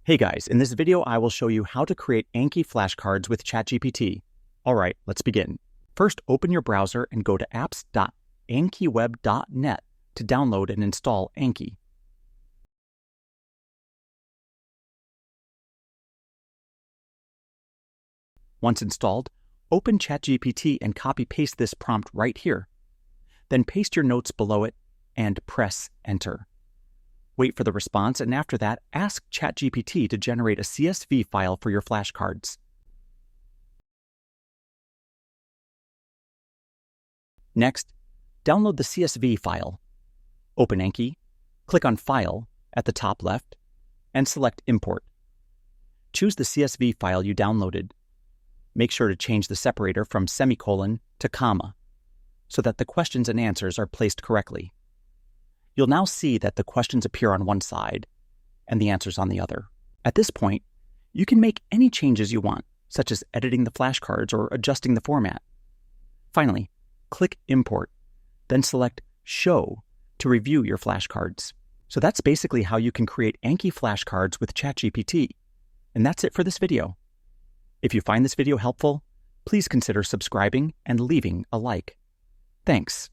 Hey guys, in this video I will show you how to create Anki flashcards with ChatGPT. Alright, let's begin. First, open your browser and go to apps.ankiweb.net to download and install Anki. Once installed, open ChatGPT and copy-paste this prompt right here. Then paste your notes below it and press Enter. Wait for the response, and after that, ask ChatGPT to generate a CSV file for your flashcards. Next, download the CSV file. Open Anki, click on File at the top left, and select Import. Choose the CSV file you downloaded. Make sure to change the separator from semicolon to comma, so that the questions and answers are placed correctly. You'll now see that the questions appear on one side and the answers on the other. At this point, you can make any changes you want, such as editing the flashcards or adjusting the format. Finally, click Import, then select Show to review your flashcards. So that's basically how you can create Anki flashcards with ChatGPT. And that's it for this video. If you find this video helpful, please consider subscribing and leaving a like. Thanks.